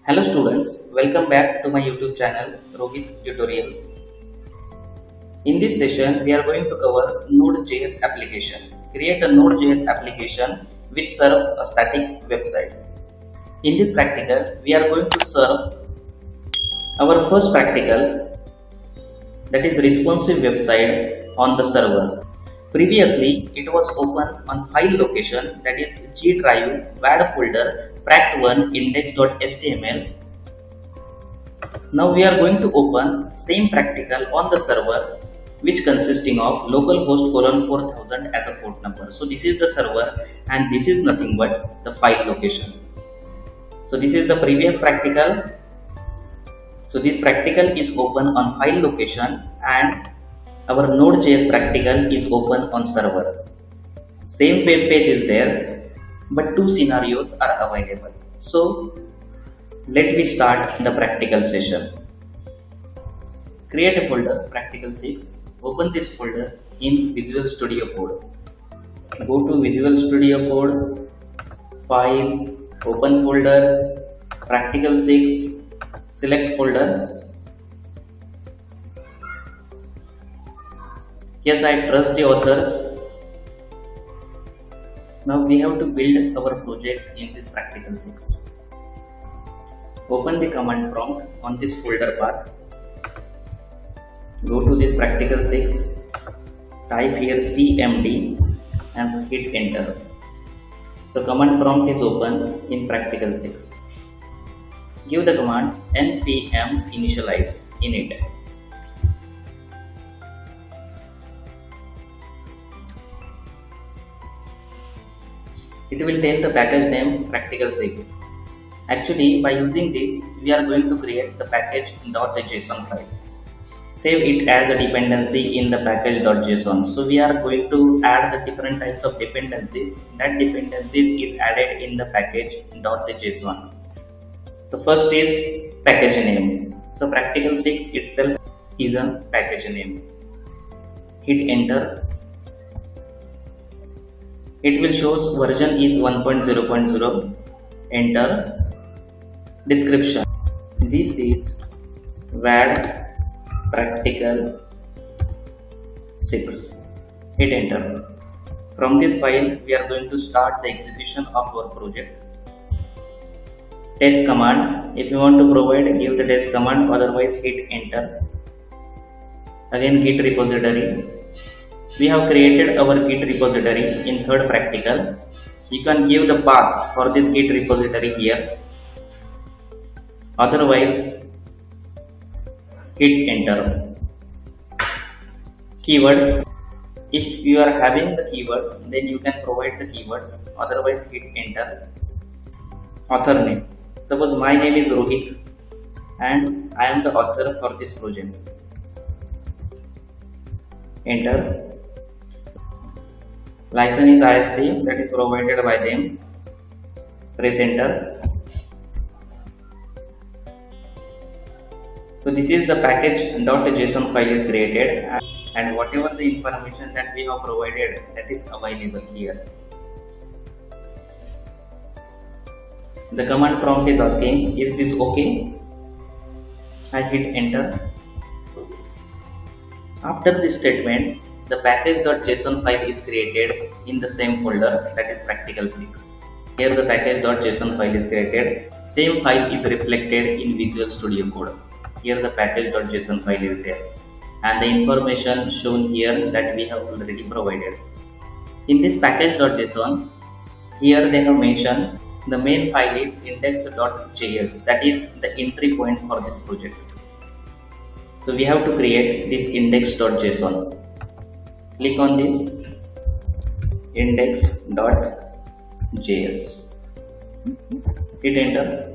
Hello students, welcome back to my YouTube channel Rohit Tutorials. In this session, we are going to cover Node.js application. Create a Node.js application which serves a static website. In this practical, we are going to serve our first practical, that is responsive website on the server. Previously, it was open on file location, that is G drive, WAD folder, pract1 index.html. Now we are going to open same practical on the server, which consisting of localhost :4000 as a port number. So this is the server and this is nothing but the file location. So this is the previous practical. So this practical is open on file location and our Node.js practical is open on server. Same web page is there, but two scenarios are available. So let me start the practical session. Create a folder, practical 6. Open this folder in Visual Studio Code. Go to Visual Studio Code, File, Open folder, practical 6, select folder. Yes, I trust the authors. Now we have to build our project in this practical 6. Open the command prompt on this folder path. Go to this practical 6. Type here cmd and hit enter. So command prompt is open in practical 6. Give the command npm initialize init. It will take the package name practical 6. Actually, by using this, we are going to create the package.json file. Save it as a dependency in the package.json. So we are going to add the different types of dependencies. That dependencies is added in the package.json. So first is package name. So practical 6 itself is a package name. Hit enter. It will show version is 1.0.0. Enter. Description. This is WAD practical 6. Hit enter. From this file, we are going to start the execution of our project. Test command. If you want to provide, give the test command. Otherwise, hit enter. Again, Git repository. We have created our Git repository in third practical. You can give the path for this Git repository here. Otherwise, hit enter. Keywords. If you are having the keywords, then you can provide the keywords. Otherwise, hit enter. Author name. Suppose my name is Rohit and I am the author for this project. Enter. License is ISC, that is provided by them. Press enter. So this is the package.json file is created and whatever the information that we have provided, that is available here. The command prompt is asking, is this okay? I hit enter. After this statement, the package.json file is created in the same folder, that is practical 6. Here the package.json file is created. Same file is reflected in Visual Studio Code. Here the package.json file is there. And the information shown here that we have already provided. In this package.json, here they have mentioned the main file is index.js, that is the entry point for this project. So we have to create this index.json. Click on this index.js. Hit enter.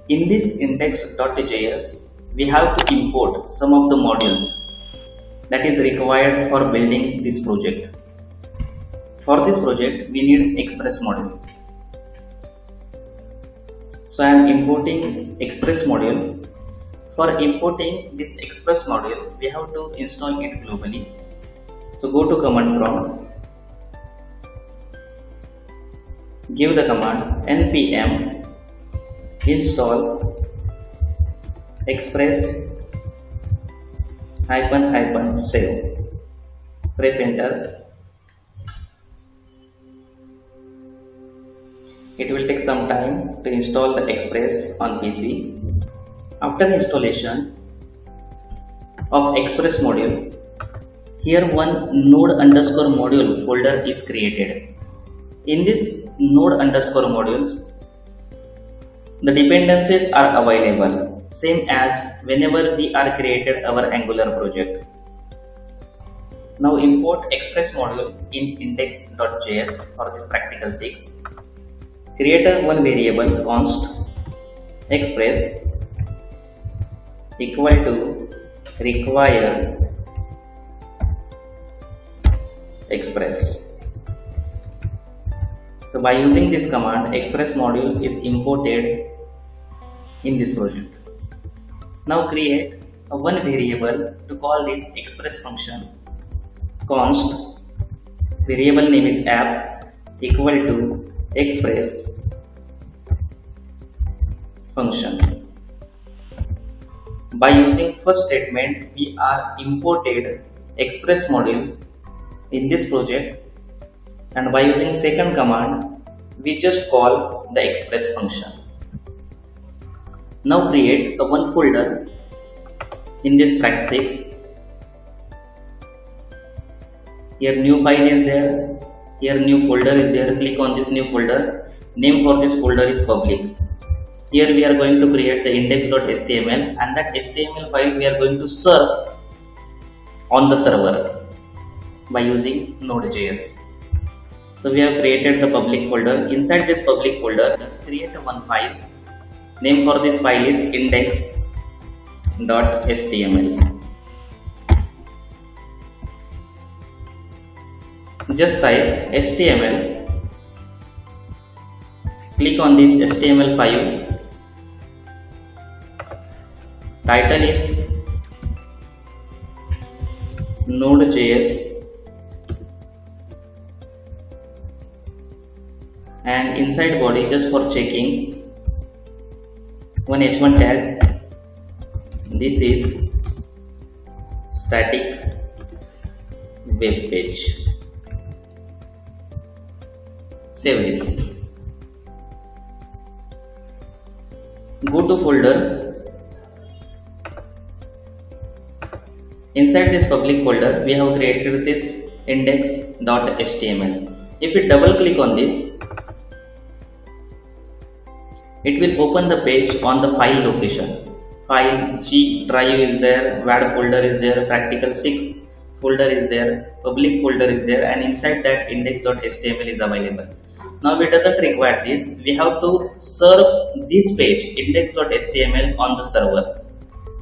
In this index.js, we have to import some of the modules that is required for building this project. For this project, we need Express module. So I am importing Express module. For importing this Express module, we have to install it globally. So go to command prompt, give the command npm install Express-save. Press enter. It will take some time to install the Express on PC. After installation of Express module, here one node_module folder is created. In this node_modules, the dependencies are available, same as whenever we are created our Angular project. Now import Express module in index.js for this practical 6. Create one variable const express equal to require express. So by using this command, Express module is imported in this project. Now create one variable to call this express function. Const variable name is app equal to express function. By using first statement, we are imported Express module in this project, and by using second command, we just call the express function. Now create one folder in this pract6. Here new file is there, here new folder is there. Click on this new folder. Name for this folder is public. Here we are going to create the index.html, and that HTML file we are going to serve on the server by using Node.js. So we have created the public folder. Inside this public folder, create one file. Name for this file is index.html. Just type HTML. Click on this HTML5. Title is Node.js, and inside body, just for checking, one h1 tag. This is static web page. Save this. Go to folder. Inside this public folder, we have created this index.html. If we double click on this, it will open the page on the file location. File G drive is there, WAD folder is there, practical 6 folder is there, public folder is there, and inside that index.html is available. Now it doesn't require this. We have to serve this page index.html on the server.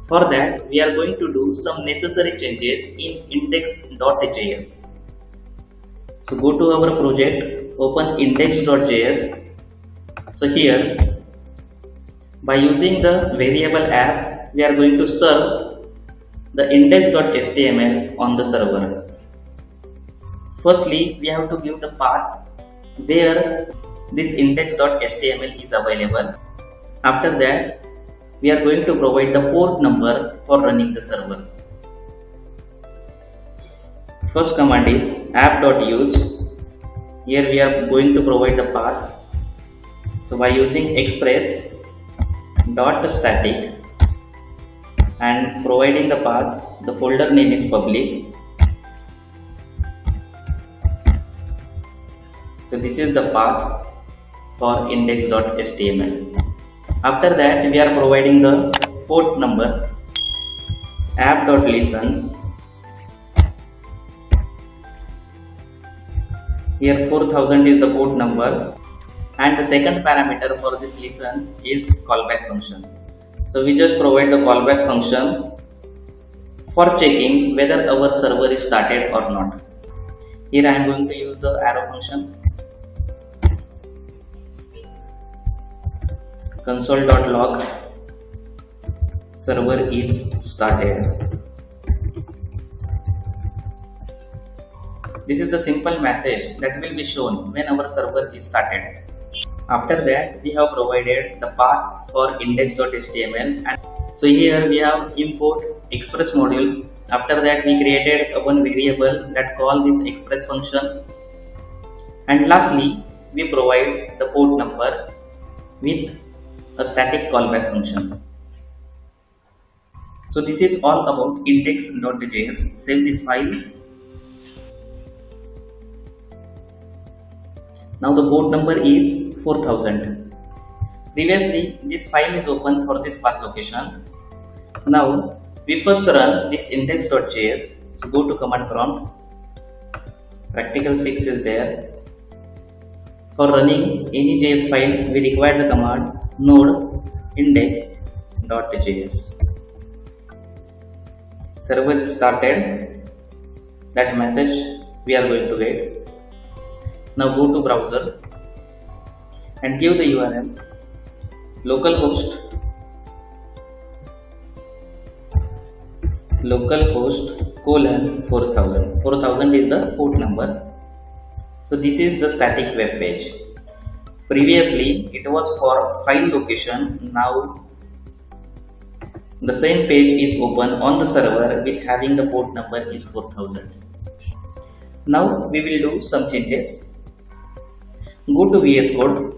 For that, we are going to do some necessary changes in index.js. So go to our project, open index.js. So here, by using the variable app, we are going to serve the index.html on the server. Firstly, we have to give the path where this index.html is available. After that, we are going to provide the port number for running the server. First command is app.use. Here we are going to provide the path. So by using express.static and providing the path, the folder name is public. So this is the path for index.html. After that, we are providing the port number app.listen. Here 4000 is the port number, and the second parameter for this listen is callback function. So we just provide the callback function for checking whether our server is started or not. Here I am going to use the arrow function. Console.log server is started. This is the simple message that will be shown when our server is started. After that, we have provided the path for index.html, and so here we have import express module. After that, we created one variable that call this express function, and lastly we provide the port number with a static callback function. So this is all about index.js. Save this file. Now the port number is 4000. Previously this file is open for this path location. Now we first run this index.js. So go to command prompt. Practical 6 is there. For running any JS file, we require the command node index.js. Server is started. That message we are going to get. Now go to browser and give the URL localhost 4000. 4000 is the port number. So this is the static web page. Previously it was for file location. Now the same page is open on the server with having the port number is 4000. Now we will do some changes. Go to VS Code.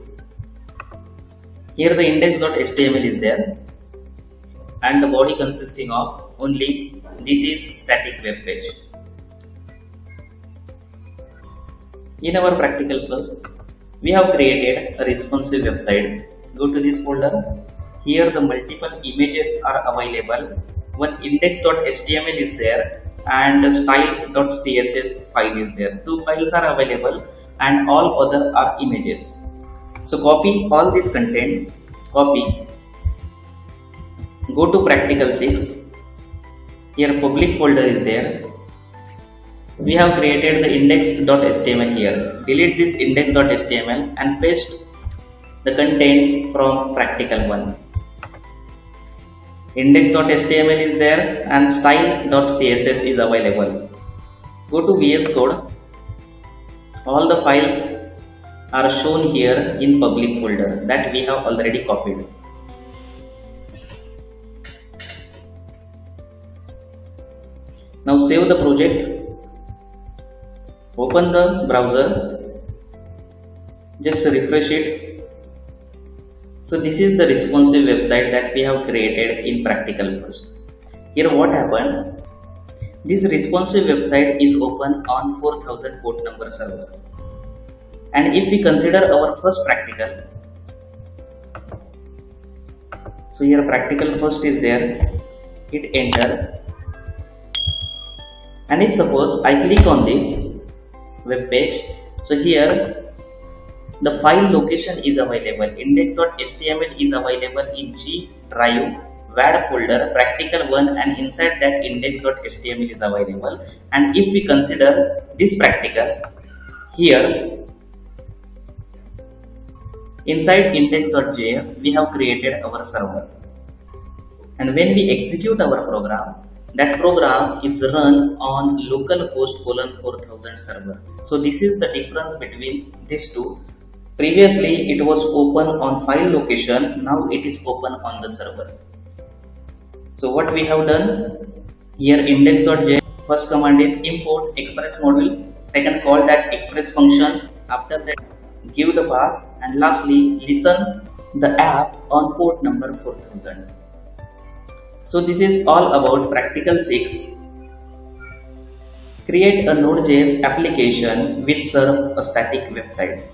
Here the index.html is there and the body consisting of only this is static web page. In our practical first, we have created a responsive website. Go to this folder. Here the multiple images are available. One index.html is there and style.css file is there. Two files are available and all other are images. So copy all this content. Copy. Go to practical 6. Here public folder is there. We have created the index.html here. Delete this index.html and paste the content from practical 1. Index.html is there and style.css is available. Go to VS Code. All the files are shown here in public folder that we have already copied. Now save the project. Open the browser. Just refresh it. So this is the responsive website that we have created in practical first. Here what happened? This responsive website is open on 4000 port number server. And if we consider our first practical, so here practical first is there, hit enter, and if suppose I click on this web page, so here the file location is available. Index.html is available in G drive WAD folder practical 1 and inside that index.html is available. And if we consider this practical, here inside index.js we have created our server, and when we execute our program, that program is run on localhost 4000 server. So this is the difference between these two. Previously it was open on file location, now it is open on the server. So what we have done here, index.js, first command is import express module, second call that express function, after that give the path, and lastly listen the app on port number 4000. So this is all about practical 6. Create a Node.js application which serves a static website.